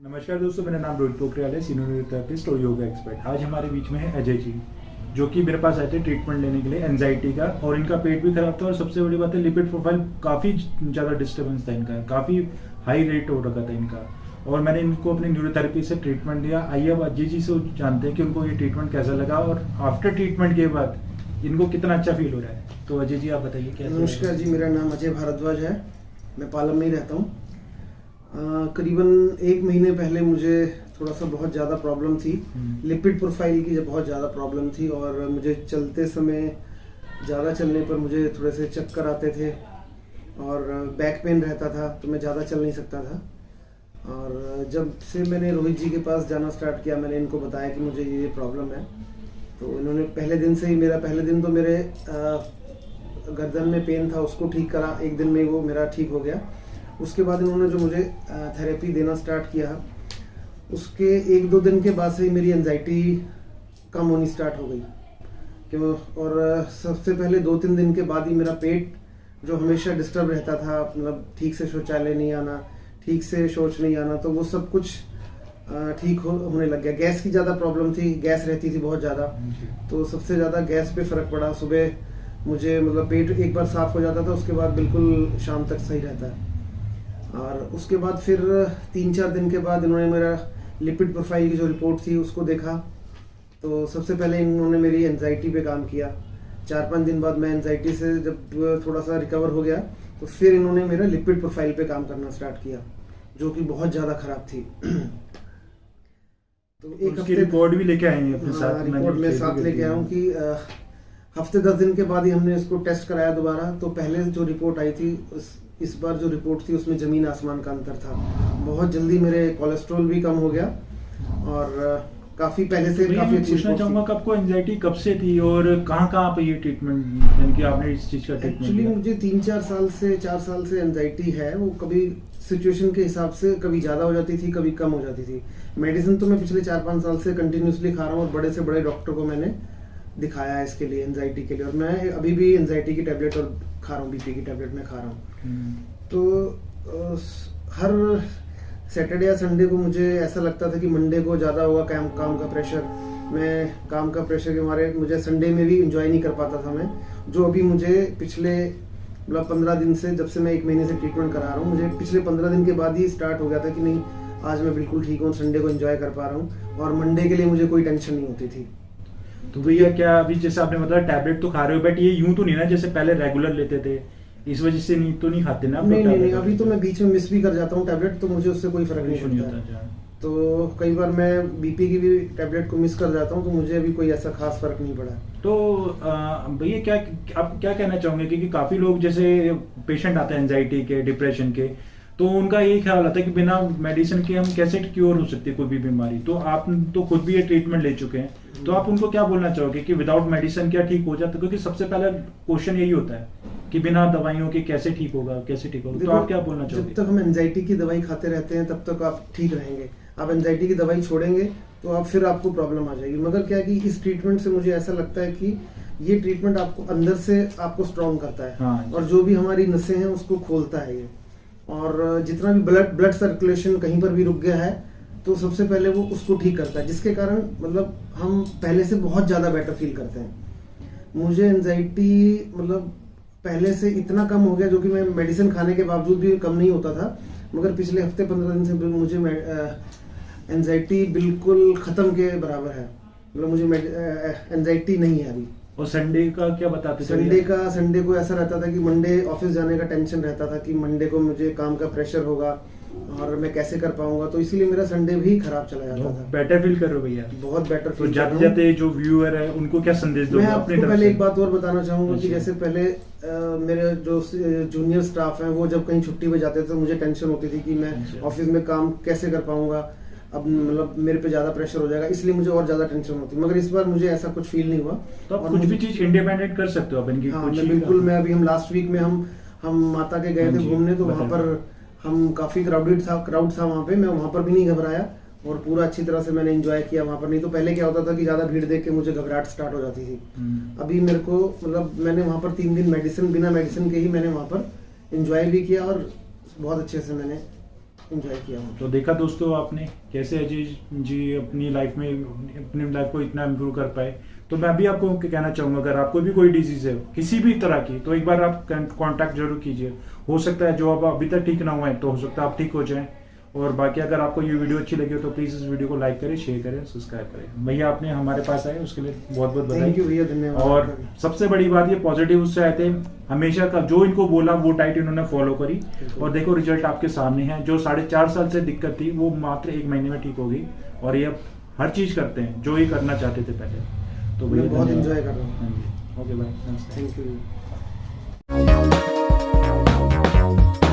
नमस्कार दोस्तों, मेरा नाम रोहित पोखरियाल है, सीनियर न्यूरोथेरेपिस्ट और योगा एक्सपर्ट। आज हमारे बीच में है अजय जी, जो कि मेरे पास आए थे ट्रीटमेंट लेने के लिए एंजाइटी का। और इनका पेट भी खराब था और सबसे बड़ी बात है लिपिड प्रोफाइल काफ़ी ज़्यादा डिस्टर्बेंस था इनका, काफ़ी हाई रेट हो रखा था इनका। और मैंने इनको अपनी न्यूरोथेरेपी से ट्रीटमेंट दिया। आइए अब अजय जी से जानते हैं कि उनको ये ट्रीटमेंट कैसा लगा और आफ्टर ट्रीटमेंट के बाद इनको कितना अच्छा फील हो रहा है। तो अजय जी आप बताइए कैसे। नमस्कार जी, मेरा नाम अजय भारद्वाज है। मैं पालम में ही रहता हूँ। करीबन 1 महीने पहले मुझे थोड़ा सा बहुत ज़्यादा प्रॉब्लम थी, लिपिड प्रोफाइल की बहुत ज़्यादा प्रॉब्लम थी। और मुझे चलते समय ज़्यादा चलने पर मुझे थोड़े से चक्कर आते थे और बैक पेन रहता था, तो मैं ज़्यादा चल नहीं सकता था। और जब से मैंने रोहित जी के पास जाना स्टार्ट किया, मैंने इनको बताया कि मुझे ये प्रॉब्लम है, तो इन्होंने पहले दिन से ही पहले दिन तो मेरे गर्दन में पेन था, उसको ठीक करा। 1 दिन में वो मेरा ठीक हो गया। उसके बाद इन्होंने जो मुझे थेरेपी देना स्टार्ट किया, उसके 1-2 दिन के बाद से ही मेरी एंजाइटी कम होनी स्टार्ट हो गई। क्यों? और सबसे पहले 2-3 दिन के बाद ही मेरा पेट जो हमेशा डिस्टर्ब रहता था, मतलब ठीक से शौचालय नहीं आना, ठीक से शौच नहीं आना, तो वो सब कुछ ठीक होने लग गया। गैस की ज़्यादा प्रॉब्लम थी, गैस रहती थी बहुत ज़्यादा, तो सबसे ज़्यादा गैस पे फ़र्क पड़ा। सुबह मुझे पेट एक बार साफ़ हो जाता था, उसके बाद बिल्कुल शाम तक सही रहता है। और उसके बाद फिर 3-4 दिन के बाद इन्होंने मेरा लिपिड प्रोफाइल की जो रिपोर्ट थी उसको देखा। तो सबसे पहले इन्होंने मेरी एंजाइटी पे काम किया। 4-5 दिन बाद मैं एंजाइटी से जब थोड़ा सा रिकवर हो गया, तो फिर इन्होंने मेरा लिपिड प्रोफाइल पे काम करना स्टार्ट किया, जो कि बहुत ज़्यादा ख़राब थी। तो एक हफ्ते रिपोर्ट भी लेके आए हैं अपने साथ। रिपोर्ट में साथ लेके आया हूँ कि हफ्ते 10 दिन के बाद ही हमने इसको टेस्ट कराया दोबारा। तो पहले जो रिपोर्ट आई थी, इस बार जो रिपोर्ट थी उसमें ज़मीन आसमान का अंतर था। बहुत जल्दी मेरे कोलेस्ट्रॉल भी कम हो गया और काफ़ी पहले से काफ़ी अच्छी। पूछना चाहूँगा कि आपको एंजाइटी कब से थी और कहाँ पे ये ट्रीटमेंट, यानी कि आपने इस चीज़ का ट्रीटमेंट? एक्चुअली मुझे 3-4 साल से 4 साल से एंजाइटी है। वो कभी सिचुएशन के हिसाब से कभी ज़्यादा हो जाती थी, कभी कम हो जाती थी। मेडिसिन तो मैं पिछले 4-5 साल से कंटिन्यूसली खा रहा हूँ और बड़े से बड़े डॉक्टर को मैंने दिखाया है इसके लिए, एंजाइटी के लिए। और मैं अभी भी एंजाइटी की टैबलेट और खा रहा हूँ, बीपी की टैबलेट मैं खा रहा हूँ। तो हर सैटरडे या संडे को मुझे ऐसा लगता था कि मंडे को ज़्यादा होगा काम का प्रेशर। मैं काम का प्रेशर के मारे मुझे संडे में भी एंजॉय नहीं कर पाता था मैं। जो अभी मुझे पिछले 15 दिन से, जब से मैं 1 महीने से ट्रीटमेंट करा रहा हूँ, मुझे पिछले 15 दिन के बाद ही स्टार्ट हो गया था कि नहीं, आज मैं बिल्कुल ठीक हूँ, संडे को एंजॉय कर पा रहा हूँ और मंडे के लिए मुझे कोई टेंशन नहीं होती थी। तो भैया क्या अभी जैसे आपने बताया टैबलेट तो खा रहे हो, बट ये यूं तो नहीं ना जैसे पहले रेगुलर लेते थे, इस वजह से नहीं खाते ना? नहीं, अभी तो मैं बीच में मिस भी कर जाता हूँ टैबलेट, तो मुझे उससे कोई फर्क नहीं पड़ता। तो कई बार मैं बीपी की भी टैबलेट को मिस कर जाता हूँ, तो मुझे अभी कोई ऐसा खास फर्क नहीं पड़ा। तो भैया आप क्या कहना चाहोगे, क्योंकि काफी लोग जैसे पेशेंट आते हैं एंजाइटी के, डिप्रेशन के, तो उनका यही ख्याल आता है कि बिना मेडिसिन के हम कैसे क्योर हो सकती है कोई भी बीमारी। तो आप तो खुद भी ये ट्रीटमेंट ले चुके हैं, तो आप उनको क्या बोलना चाहोगे कि विदाउट मेडिसिन क्या ठीक हो जाता? क्योंकि सबसे पहला क्वेश्चन यही होता है कि बिना दवाइयों के कैसे ठीक होगा। तो आप क्या बोलना चाहोगे? जब तक हम एंजाइटी की दवाई खाते रहते हैं तब तक आप ठीक रहेंगे। आप एंजाइटी की दवाई छोड़ेंगे तो आप फिर आपको प्रॉब्लम आ जाएगी। मगर क्या है कि इस ट्रीटमेंट से मुझे ऐसा लगता है कि ये ट्रीटमेंट आपको अंदर से आपको स्ट्रॉन्ग करता है। हाँ, और जो भी हमारी नसें हैं उसको खोलता है ये। और जितना भी ब्लड सर्कुलेशन कहीं पर भी रुक गया है, तो सबसे पहले वो उसको ठीक करता है, जिसके कारण हम पहले से बहुत ज़्यादा बेटर फील करते हैं। मुझे एंजाइटी पहले से इतना कम हो गया, जो कि मैं मेडिसिन खाने के बावजूद भी कम नहीं होता था। मगर पिछले हफ्ते 15 दिन से मुझे एंजाइटी बिल्कुल ख़त्म के बराबर है। मुझे एंजाइटी नहीं है अभी। और संडे का क्या बताते? संडे को ऐसा रहता था कि मंडे ऑफिस जाने का टेंशन रहता था कि मंडे को मुझे काम का प्रेशर होगा और मैं कैसे कर पाऊंगा, तो इसीलिए मेरा संडे भी खराब चला जाता था। बेटर फील कर रहे हो भैया? बहुत बेटर फील। तो जाते जाते जो व्यूअर है उनको क्या संदेश दोगे? मैं आपको पहले एक बात और बताना चाहूंगा कि जैसे पहले मेरे जो जूनियर स्टाफ हैं, वो जब कहीं छुट्टी पे जाते थे तो मुझे टेंशन होती थी कि मैं ऑफिस में काम कैसे कर पाऊंगा। अब मेरे पे ज्यादा प्रेशर हो जाएगा, इसलिए मुझे और ज्यादा टेंशन होती। मगर इस बार मुझे ऐसा कुछ फील नहीं हुआ। तो आप कुछ भी चीज इंडिपेंडेंट कर सकते हो आप इनकी? हाँ, बिल्कुल। मैं अभी हम लास्ट वीक में हम माता के गए थे घूमने, तो वहाँ पर हम काफी क्राउड था वहाँ पे। मैं वहाँ पर भी नहीं घबराया और पूरा अच्छी तरह से मैंने एंजॉय किया वहाँ पर। नहीं तो पहले क्या होता था कि ज्यादा भीड़ देख के मुझे घबराहट स्टार्ट हो जाती थी। अभी मेरे को मैंने वहाँ पर 3 दिन बिना मेडिसिन के ही मैंने वहाँ पर एंजॉय भी किया और बहुत अच्छे से मैंने एंजॉय किया हूँ। तो देखा दोस्तों आपने कैसे अजय जी अपनी लाइफ में अपनी लाइफ को इतना इम्प्रूव कर पाए। तो मैं भी आपको कहना चाहूँगा, अगर आपको भी कोई डिजीज है किसी भी तरह की, तो एक बार आप कांटेक्ट जरूर कीजिए। हो सकता है जो आप अभी तक ठीक ना हुए हैं, तो हो सकता है आप ठीक हो जाएं। और बाकी अगर आपको ये वीडियो अच्छी लगी हो तो प्लीज़ इस वीडियो को लाइक करें, शेयर करें, सब्सक्राइब करें। भैया आपने हमारे पास आए उसके लिए बहुत बहुत बधाई। थैंक यू भैया, धन्यवाद। और सबसे बड़ी बात ये पॉजिटिव उससे आए थे, हमेशा का जो इनको बोला वो डाइट इन्होंने फॉलो करी और देखो रिजल्ट आपके सामने है। जो 4.5 साल से दिक्कत थी वो मात्र 1 महीने में ठीक होगी और ये अब हर चीज करते हैं जो ये करना चाहते थे पहले। तो मैं बहुत धन्यवाद। एंजॉय कर रहा हूँ। हाँ जी, ओके बाय, नमस्ते। Thank you.